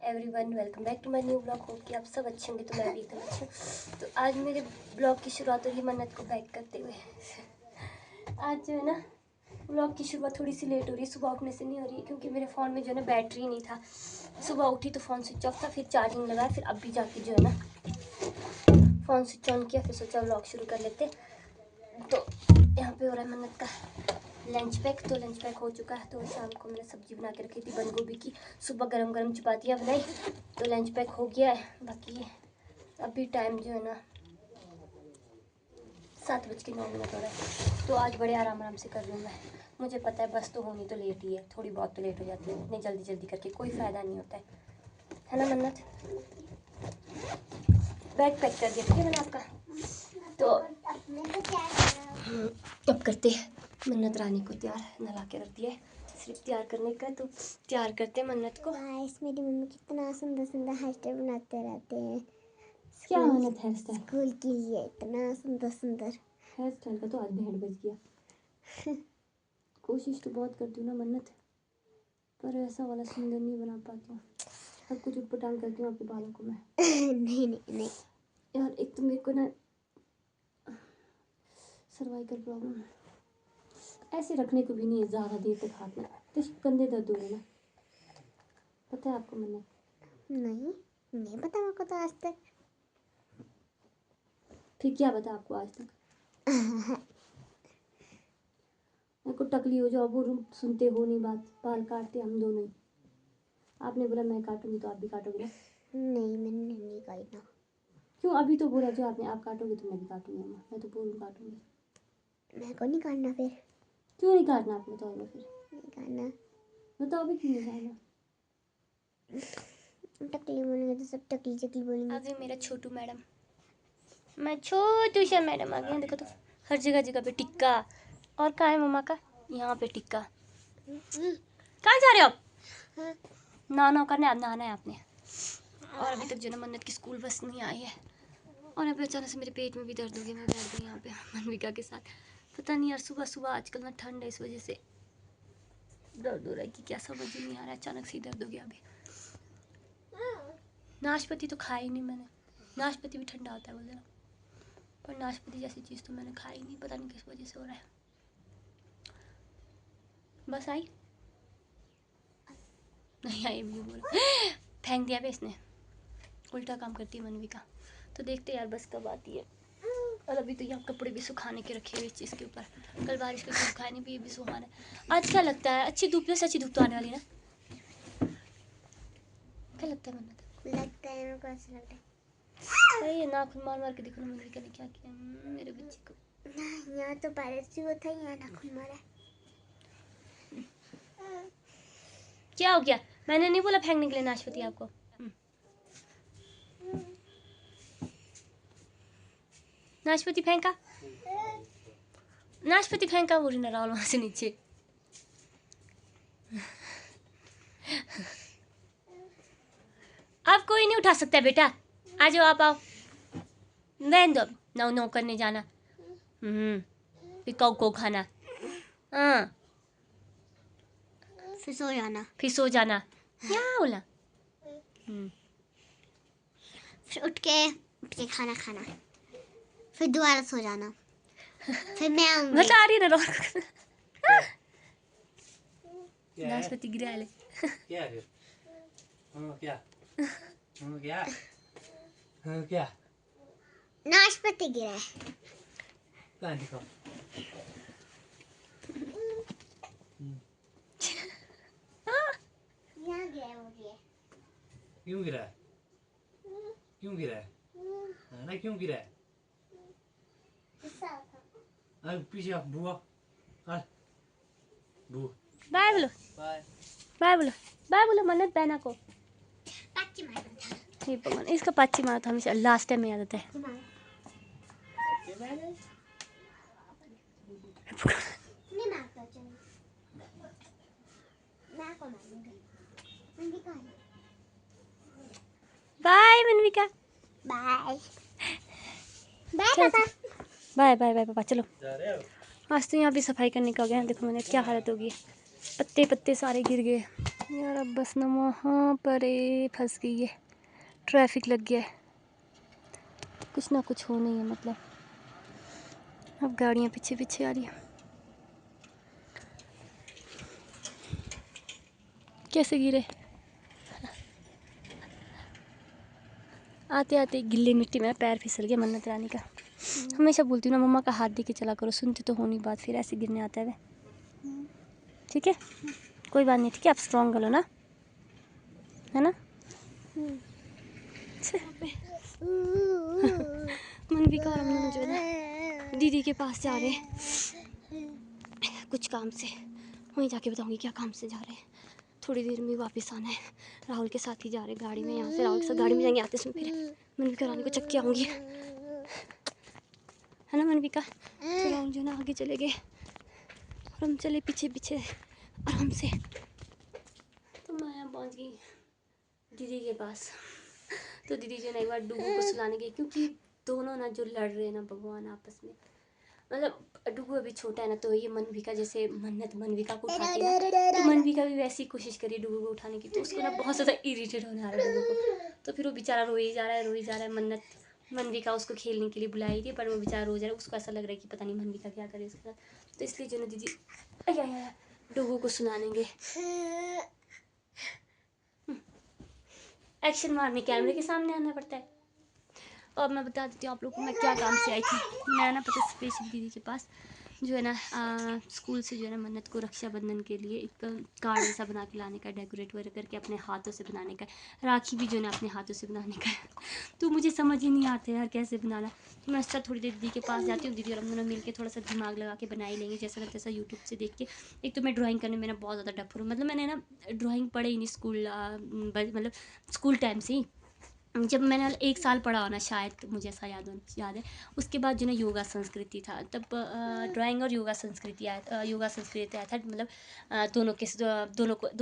Everyone, welcome back to my new blog. Hope कि आप सब अच्छे होंगे। तो मैं भी एकदम अच्छी हूँ। तो आज मेरे ब्लॉग की शुरुआत हो रही है मन्नत को पैक करते हुए। आज जो है ना ब्लॉग की शुरुआत थोड़ी सी लेट हो रही है, सुबह उठने से नहीं हो रही है क्योंकि मेरे फ़ोन में जो है ना बैटरी नहीं था। सुबह उठी तो फ़ोन स्विच ऑफ था, फिर चार्जिंग लगाया, फिर अभी जाके जो है ना फ़ोन स्विच ऑन किया, फिर सोचा ब्लॉग शुरू कर लेते। तो यहाँ पे हो रहा है मन्नत का लंच पैक। तो लंच पैक हो चुका है। तो शाम को मैंने सब्जी बना के रखी थी बंद गोभी की, सुबह गरम गरम चपातियाँ बनाई, तो लंच पैक हो गया है। बाकी अभी टाइम जो है ना 7:09 हो रहा है। तो आज बड़े आराम से कर रही हूँ मैं। मुझे पता है बस तो होनी तो लेट ही है, थोड़ी बहुत तो लेट हो जाती है। इतनी जल्दी जल्दी करके कोई फ़ायदा नहीं होता है ना मन्नत। बैग पैक कर दिया ठीक है मैंने आपका। तो अब करते हैं मन्नत रानी को तैयार, नला के रख दिया है, सिर्फ तैयार करने का। तो तैयार करते हैं मन्नत को। गाइस मेरी मम्मी कितना सुंदर सुंदर हेयर स्टाइल बनाते रहते हैं। क्या मन्नत हेयर स्टाइल स्कूल के लिए इतना सुंदर सुंदर हेयर स्टाइल का तो आज बैंड बज गया। कोशिश तो बहुत करती हूँ ना मन्नत, पर ऐसा वाला सुंदर नहीं बना पाती हूँ। सब कुछ उटपटांग करती हूँ आपके बालों को मैं। नहीं यार एक तो मेरे को ना सर्वाइकल प्रॉब्लम ऐसे रखने को भी नहीं है ज़्यादा देर तक हाथ में, तो कंधे दर्द हो रहे ना, पता है आपको मन्नत? नहीं पता मेरे को तो आज तक। फिर क्या पता आपको आज तक? मेरे को टकली हो जाओ, वो सुनते हो नहीं बात, बाल काटते हम दोनों ही। आपने बोला मैं काटूंगी तो आप भी काटोगे ना? नहीं मैंने नहीं काटना। क्यों? अभी तो बोला जो आपने, आप काटोगे तो मैं भी काटूंगी अम्मा, मैं तो पूर्ण काटूंगी। मेरे को नहीं काटना फिर। क्यों नहीं काटना? आप बताओ ना फिर। नहीं काटना। बताओ भी क्यों नहीं काटना? टकली बोलेंगे तो सब टकली चकली बोलेंगे। आगे मेरा छोटू मैडम, मैं छोटू सा मैडम आ गई। देखो तो हर जगह जगह पे टिक्का। और कहाँ है मम्मा का? यहाँ पे टिक्का। कहाँ जा रहे हो आप? नहाना करने, आप नहाना है आपने। और अभी तक जो ना मन्नत की स्कूल बस नहीं आई है। और अभी अचानक से मेरे पेट में भी दर्द हो गया। मैं बैठ गई यहाँ पे मनविका के साथ। पता नहीं यार, सुबह सुबह आजकल ना ठंड है, इस वजह से दर्द हो रहा है कि क्या समझ ही नहीं आ रहा है। अचानक से ही दर्द हो गया अभी। नाशपाती तो खाई नहीं मैंने, नाशपाती भी ठंडा होता है बोल रहा, पर नाशपाती जैसी चीज़ तो मैंने खाई नहीं, पता नहीं किस वजह से हो रहा है। बस आई नहीं आई भी बोल फेंक दिया पे इसने, उल्टा काम करती है मनविका। तो देखते यार बस कब आती है। और अभी तो यहाँ कपड़े भी सुखाने के रखे हुए इस चीज़ के ऊपर, कल बारिश के सुखाए नहीं भी, ये भी सुखाना है। आज क्या लगता है, अच्छी धूप में से अच्छी धूप तो आने वाली ना? क्या लगता है मन्नत? लगता है मेरे को ऐसा लगता है। सही है, नाखून मार मार के देखो ना मनविका ने क्या किया मेरे बच्चे को। यहाँ तो बारिश भी होता है, यहाँ नाखून मारा। क्या हो गया? मैंने नहीं बोला फेंकने के लिए नाशपाती आपको। नाशपाती फेंका, नाशपाती फेंका, वो ना राहुल वहां से नीचे। अब कोई नहीं उठा सकता बेटा, आ जाओ, आप आओ। रहने दो, नौ नौ करने जाना। फिर कौ खाना, हाँ फिर सो जाना, फिर सो जाना। क्या बोला? फिर उठ के खाना खाना, फिर दोबारा सो जाना, फिर मैं आऊंगी। बता रही ना नाशपाती गिरा ले। क्या है? क्या? क्या? क्या? नाशपाती गिरा है। कहाँ दिखाओ? यहाँ गिरा है, वो गिरा। क्यों गिरा है? क्यों गिरा है? ना क्यों गिरा है? पीछे बुआ, बुआ बाय बोलो, बाय बाय बोलो, बाय बोलो मन्नत बहना को। पाची मारना था। हे भगवान, इसका पाची मारा था हमेशा लास्ट टाइम में याद आता है। नहीं मारता, चलो मैं को मारूंगी। मनविका बाय मनविका, बाय बाय पापा, बाय बाय बाय पापा। चलो जा रहे हो? आज तो यहाँ भी सफाई करने का हो गया। देखो मैंने क्या हालत होगी, पत्ते पत्ते सारे गिर गए। यार अब बस ना वहाँ पर फंस गई है, ट्रैफिक लग गया है, कुछ ना कुछ हो नहीं है मतलब। अब गाड़ियाँ पीछे पीछे आ रही हैं। कैसे गिरे, आते आते गिल्ली मिट्टी में पैर फिसल गया मन्नत रानी का। हमेशा बोलती हूँ ना मम्मा का हाथ दे के चला करो, सुनती तो हो नहीं बात, फिर ऐसे गिरने आता है वे। ठीक है, कोई बात नहीं, ठीक है, आप स्ट्रॉन्ग करो ना, है ना। मनविका और हम दोनों जो है ना दीदी के पास जा रहे हैं कुछ काम से, वहीं जाके बताऊंगी क्या काम से जा रहे हैं। थोड़ी देर में वापस आना है, राहुल के साथ ही जा रहे हैं गाड़ी में, यहाँ से राहुल के साथ गाड़ी में जाएंगे, आते समय फिर मनविका रानी को चक्की आऊँगी, है ना मनविका। तो राहुल जो ना आगे चले गए और हम चले पीछे पीछे आराम से। तो मैं यहाँ पहुँच गई दीदी के पास। तो दीदी जो ना एक बार डुगू को सुलाने गई, क्योंकि दोनों ना जो लड़ रहे हैं ना भगवान आपस में, मतलब डुगू अभी छोटा है ना, तो ये मनविका जैसे मन्नत मनविका को उठाती है ना, तो मनविका भी वैसी कोशिश करी डुगू को उठाने की, तो उसको ना बहुत ज़्यादा इरिटेट होने आ रहा है डुगू को। तो फिर वो बेचारा रोई जा रहा है, रोई जा रहा है। मन्नत मनविका उसको खेलने के लिए बुलाई थी, पर वो बेचारा रो जा रहा है, उसको ऐसा लग रहा है कि पता नहीं मनविका क्या करे उसके साथ। तो इसलिए जो ना दीदी डुगू को सुनाने गए। एक्शन मारने कैमरे के सामने आना पड़ता है। और मैं बता देती हूँ आप लोगों को मैं क्या काम से आई थी। मैं ना पता स्पेशल दीदी के पास जो है ना स्कूल से जो है ना मन्नत को रक्षाबंधन के लिए एक कार्ड ऐसा बना के लाने का, डेकोरेट वगैरह करके अपने हाथों से बनाने का, राखी भी जो है ना अपने हाथों से बनाने का है। तो मुझे समझ ही नहीं आता यार कैसे बनाना। तो मैं अच्छा थोड़ी देर दीदी के पास जाती हूँ, दीदी और हम दोनों मिल के थोड़ा सा दिमाग लगा के बना ही लेंगे जैसा लगता है तैसा यूट्यूब से देख के। एक तो मैं ड्राइंग करने में ना बहुत ज़्यादा डफर हूँ, मतलब मैंने ना ड्राइंग पढ़े ही नहीं स्कूल, मतलब स्कूल टाइम से ही। जब मैंने 1 साल पढ़ा होना शायद, मुझे ऐसा याद है। उसके बाद जो ना योगा संस्कृति था, तब ड्राइंग और योगा संस्कृति आया था, मतलब दोनों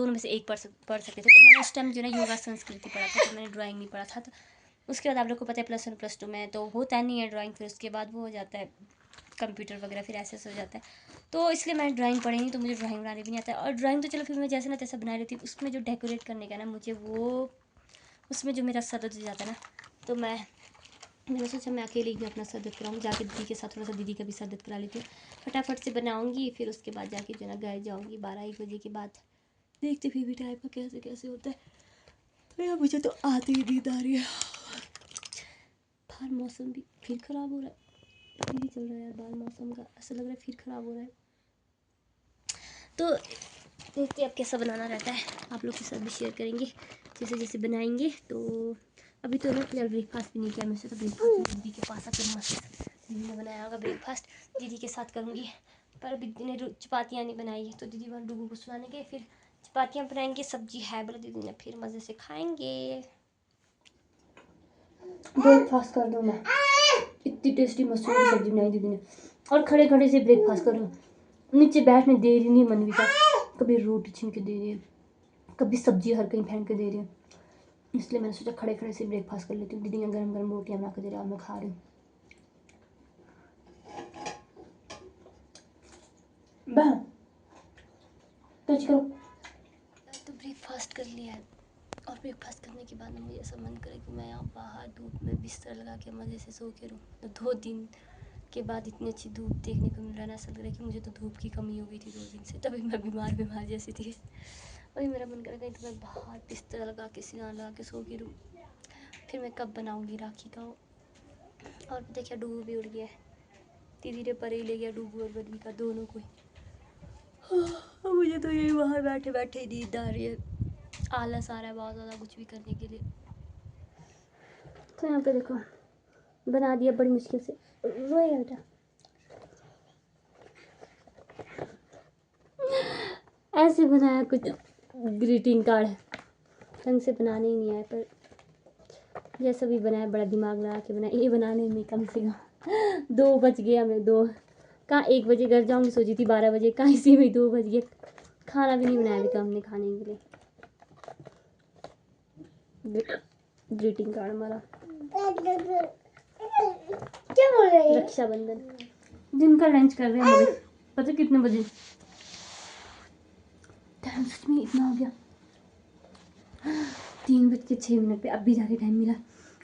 में से एक पढ़ सकते थे। तो मैंने उस टाइम जो ना योगा संस्कृति पढ़ा था, तो मैंने ड्राइंग नहीं पढ़ा था। तो उसके बाद आप लोग को पता है +1 +2 में तो होता नहीं है ड्राइंग, फिर उसके बाद वो हो जाता है कंप्यूटर वगैरह, फिर ऐसे हो जाता है। तो इसलिए मैंने ड्राइंग पढ़ी नहीं, तो मुझे ड्राइंग बनाने भी नहीं आता है। और ड्राइंग तो चलो फिर मैं जैसे ना तैसा बना रही थी, उसमें जो डेकोरेट करने का ना मुझे वो, उसमें जो मेरा सर दर्द हो जाता है ना, तो मैंने सोचा मैं अकेले ही अपना सर दर्द कराऊँ, जाके दीदी के साथ थोड़ा सा दीदी का भी सर दर्द करा लेती हूँ, फटाफट से बनाऊँगी, फिर उसके बाद जाके जो ना घर जाऊँगी 12-1 बजे के बाद। देखते फिर भी टाइम का कैसे कैसे होता है। तो यार मुझे तो आती ही नींद आ रही है। बाहर मौसम भी फिर ख़राब हो रहा है, फिर ही चल रहा है यार बाहर मौसम का, ऐसा लग रहा है फिर ख़राब हो रहा है। तो देखते अब कैसा बनाना रहता है, आप लोग के साथ भी शेयर करेंगे जैसे जैसे बनाएंगे। तो अभी तो ना यार ब्रेकफास्ट भी नहीं किया मुझसे, तो ब्रेकफास्ट दीदी के पास आकर मस्त दीदी ने बनाया होगा ब्रेकफास्ट, दीदी के साथ करूँगी। पर अभी दीदी ने चपातियाँ नहीं बनाई है, तो दीदी वहाँ डुगू को सुनाने गए, फिर चपातियाँ बनाएंगे, सब्जी है बोले दीदी ने, फिर मज़े से खाएंगे। ब्रेकफास्ट कर दूँ मैं, इतनी टेस्टी मशरूम की सब्जी बनाई दीदी ने, और खड़े खड़े से ब्रेकफास्ट करूँ, नीचे बैठने दे रही नहीं मनविका, कभी रोटी छीन के दे रही है, कभी सब्जी हर कहीं फेंक के दे रही है। इसलिए मैंने सोचा खड़े खड़े से ब्रेकफास्ट कर लेती हूँ। दीदी ने गरम गरम रोटियाँ बना के दे रही है, अब मैं खा रही हूँ। तो ब्रेकफास्ट कर लिया है, और ब्रेकफास्ट करने के बाद मुझे ऐसा मन करे कि मैं यहाँ बाहर धूप में बिस्तर लगा के मज़े से सो के रहूँ। तो 2 दिन के बाद इतनी अच्छी धूप देखने को मिल रहा है ना, ऐसा लग रहा है कि मुझे तो धूप की कमी हो गई थी 2 दिन से, तभी मैं बीमार जैसी थी। वही मेरा मन कर गया तो मैं बाहर बिस्तर लगा के सिराना लगा के सो के रहूँ। फिर मैं कब बनाऊँगी राखी का। और पता क्या, डूबू भी उड़ गया है, दीदी ने परे ही ले गया डूबू और मनविका दोनों को। मुझे तो यही बाहर बैठे बैठे नींद आ रही है, आलस आ रहा है बहुत ज़्यादा कुछ भी करने के लिए। तो यहाँ पे देखो बना दिया बड़ी मुश्किल से, रोएगा बेटा, ऐसे बनाया कुछ ग्रीटिंग कार्ड, ढंग से बनाने ही नहीं आया, पर जैसा भी बनाया बड़ा दिमाग लगा के बनाया। ये बनाने में कम से कम 2 बज गया, मैं 2 कहाँ 1 बजे घर जाऊँगी सोची थी 12 बजे, कहाँ इसी में 2 बज गए। खाना भी नहीं बनाया अभी तो हमने खाने के लिए। ग्रीटिंग कार्ड हमारा क्या बोल रहे हैं, रक्षाबंधन दिन का लंच कर रहे हैं हम। पता कितने बजे टाइम सच में इतना हो गया, 3:06 पे अब भी जाके टाइम मिला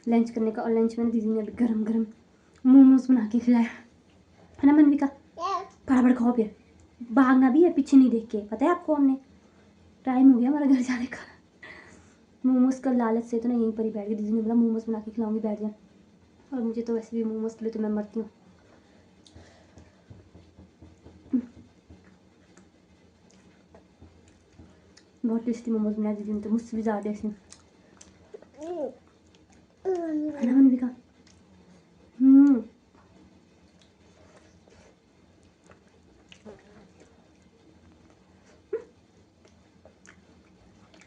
लंच करने का। और लंच में दीदी ने अभी गरम गरम मोमोज बना के खिलाया है ना मनविका। फटाफट खाओ फिर, भागना भी है पीछे नहीं देख के, पता है आपको। हमने टाइम हो गया हमारा घर जाने का। मोमोज का लालच से तो ना यहीं पर ही बैठ गई। दीदी ने बोला मोमोज बना के खिलाऊंगी, बैठ जा। और मुझे तो वैसे भी मोमोज के लिए तो मैं मरती हूँ। बहुत टेस्टी मोमोज बनाए दीदी ने तो, मुझसे भी ज़्यादा टेस्टी है ना मनविका।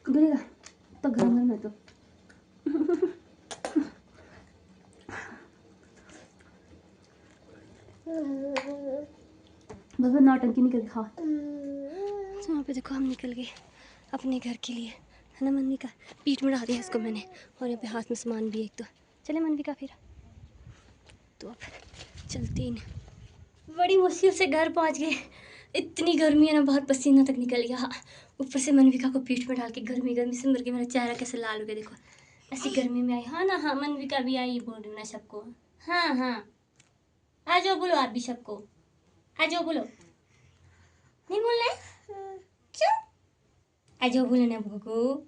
गिरेगा तो गरम गरम है तो। बस बस नौटंकी निकल खा। तो यहाँ पे देखो हम निकल गए अपने घर के लिए है ना मनविका। पीठ में डाल दिया इसको मैंने, और यहाँ पे हाथ में सामान भी है एक। तो चले मनविका फिर तो अब चलते ही बड़ी मुश्किल से घर पहुँच गए। इतनी गर्मी है ना, बहुत पसीना तक निकल गया। ऊपर से मनविका को पीठ में डाल के गर्मी गर्मी से मर के मेरा चेहरा कैसे लाल हो गया देखो। ऐसी गर्मी में आई। हाँ ना, हाँ मनविका भी आई बोल रही ना सबको। हाँ हाँ आ जाओ, बोलो आप भी सबको आ जाओ। बोलो नहीं बोलना है? क्यों? आ जाओ बोलो ना भोगो।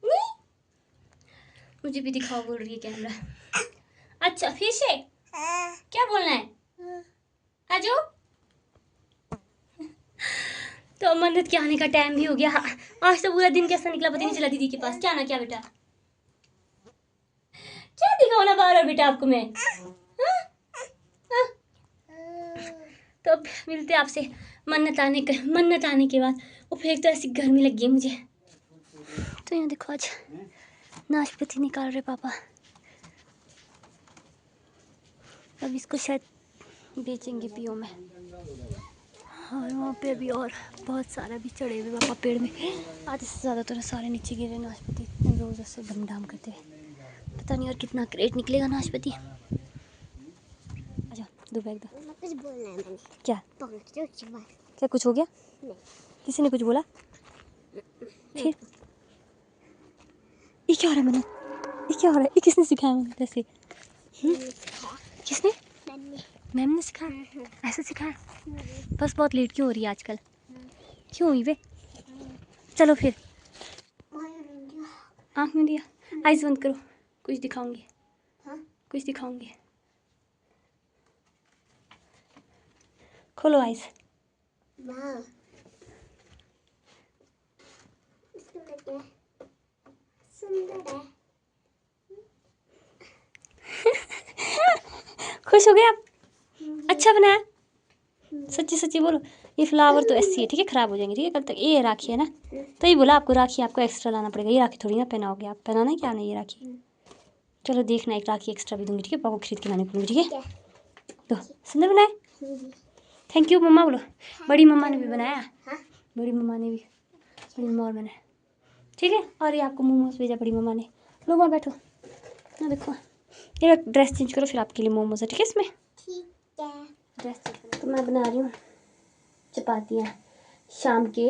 नहीं, मुझे भी दिखाओ बोल रही है कैमरा। अच्छा फिर से क्या बोलना है? आ जाओ। तो मन्नत के आने का टाइम भी हो गया। आज तो पूरा दिन कैसा निकला पता नहीं चला दीदी के पास। क्या ना क्या बेटा, क्या दिखाओ ना बार बार बेटा आपको मैं। हाँ? हाँ? तो अब मिलते आपसे मन्नत आने के बाद। और फिर एक तो ऐसी गर्मी लगी है मुझे। तो यहाँ देखो आज नाशपाती निकाल रहे पापा। अब इसको शायद बेचेंगे पीओ में। और वहाँ पे अभी और बहुत सारा भी चढ़े हुए पापा पेड़ में। आधे से ज़्यादा तो सारे नीचे गिरे नाशपाती इतने रोज़ से धम धाम करते हुए। पता नहीं और कितना क्रेट निकलेगा नाशपाती। अच्छा दो बैग दो। कुछ बोलना है मैंने। क्या क्या कुछ हो गया? नहीं। किसी ने कुछ बोला? फिर ये क्या हो रहा है मैंने? ये क्या हो रहा है? ये किसने सिखाया मैंने ऐसे? किसने? मैम ने सिखाया? ऐसे सिखाया? बस बहुत लेट क्यों हो रही है आजकल? क्यों हुई वे? चलो फिर आँख में दिया, आइज़ बंद करो, कुछ दिखाऊंगी। कुछ दिखाऊंगी, खोलो आइज़। सुंदर है। खुश हो गए आप? अच्छा बनाया? सच्ची सच्ची बोलो। ये फ्लावर तो ऐसी है, ठीक है, ख़राब हो जाएंगे, ठीक है। कल तक ये राखी है ना, तो ये बोला आपको राखी आपको एक्स्ट्रा लाना पड़ेगा। ये राखी थोड़ी ना पहनाओगे आप, पहनाना है क्या नहीं ये राखी। चलो देखना, एक राखी एक्स्ट्रा भी दूंगी, ठीक है। पापा को खरीद के लाने पड़ेंगे, ठीक है। तो सुंदर बनाए, थैंक यू मम्मा बोलो। बड़ी मम्मा ने भी बनाया, बड़ी मम्मा ने भी, बड़ी मम्मा और बनाया, ठीक है। और ये आपको मोमोज भेजा बड़ी मम्मा ने। लो वहाँ बैठो ना, देखो ये ड्रेस चेंज करो, फिर आपके लिए मोमोज है, ठीक है। इसमें ड्रेस चेंज। तो मैं बना रही हूँ चपातियाँ शाम के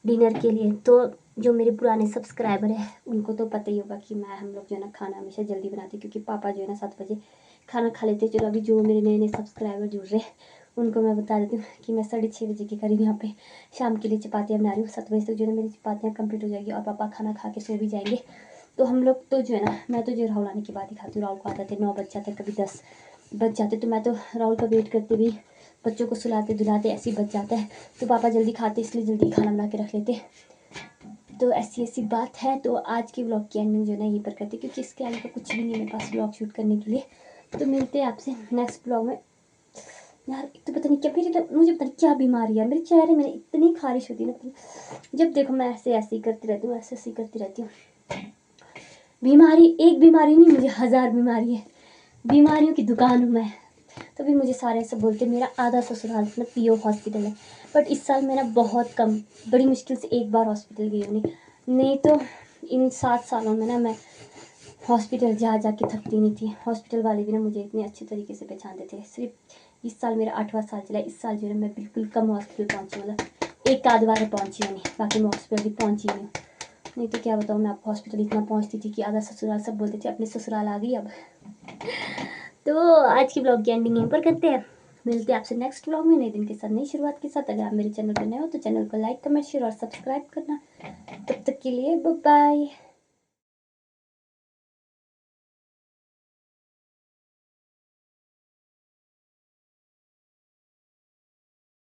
डिनर के लिए। तो जो मेरे पुराने सब्सक्राइबर हैं उनको तो पता ही होगा कि हम लोग जो है ना खाना हमेशा जल्दी बनाते हैं, क्योंकि पापा जो है ना 7 बजे खाना खा लेते हैं। चलो अभी जो मेरे नए नए सब्सक्राइबर जुड़ रहे हैं उनको मैं बता देती हूँ कि मैं 6:30 बजे के करीब यहाँ पे शाम के लिए चपातियाँ बना रही हूँ। 7 बजे तक जो है मेरी चपातियाँ कंप्लीट हो जाएगी और पापा खाना खा के सो भी जाएंगे। तो हम लोग तो जो है ना, मैं तो जो राहुल आने के बाद ही खाती हूँ। राहुल को आते थे 9 बज जाते, कभी 10 बज जाते, तो मैं तो राहुल का वेट करते भी बच्चों को सुलाते धुलाते ऐसे ही बच जाता है। तो पापा जल्दी खाते इसलिए जल्दी खाना बना के रख लेते। तो ऐसी बात है। तो आज की व्लॉग की एंडिंग जो है ना यहीं पर करते, क्योंकि इसके आगे का कुछ भी नहीं है मेरे पास व्लॉग शूट करने के लिए। तो मिलते हैं आपसे नेक्स्ट व्लॉग में। यार एक तो पता नहीं क्या मुझे पता नहीं क्या बीमारी है मेरे चेहरे में, इतनी खारिश होती है ना, जब देखो मैं ऐसे ही करती रहती हूँ, ऐसे ही करती रहती हूँ। बीमारी एक बीमारी नहीं, मुझे 1000 बीमारी है। बीमारियों की दुकान हूँ मैं। तो भी मुझे सारे ऐसे बोलते, मेरा आधा ससुराल मतलब पीओ हॉस्पिटल है। बट इस साल मेरा बहुत कम, बड़ी मुश्किल से एक बार हॉस्पिटल गई हूँ, नहीं तो इन 7 सालों में ना मैं हॉस्पिटल जा के थकती नहीं थी। हॉस्पिटल वाले भी ना मुझे इतने अच्छे तरीके से पहचानते थे। सिर्फ इस साल मेरा 8वां साल चला। इस साल जो है मैं बिल्कुल कम हॉस्पिटल पहुँची, मतलब एक आध बार पहुँची हूँ, बाकी मैं हॉस्पिटल भी पहुँची नहीं हूँ। नहीं तो क्या बताऊँ मैं आपको, हॉस्पिटल इतना पहुंचती थी कि आधा ससुराल सब बोलते थे अपने ससुराल आ गई अब। तो आज की ब्लॉग की एंडिंग यहीं पर करते हैं। मिलते हैं आपसे नेक्स्ट ब्लॉग में नए दिन के साथ, नई शुरुआत के साथ। अगर आप मेरे चैनल पर नए हो तो चैनल को लाइक कमेंट शेयर और सब्सक्राइब करना। तब तक के लिए बाय बाय।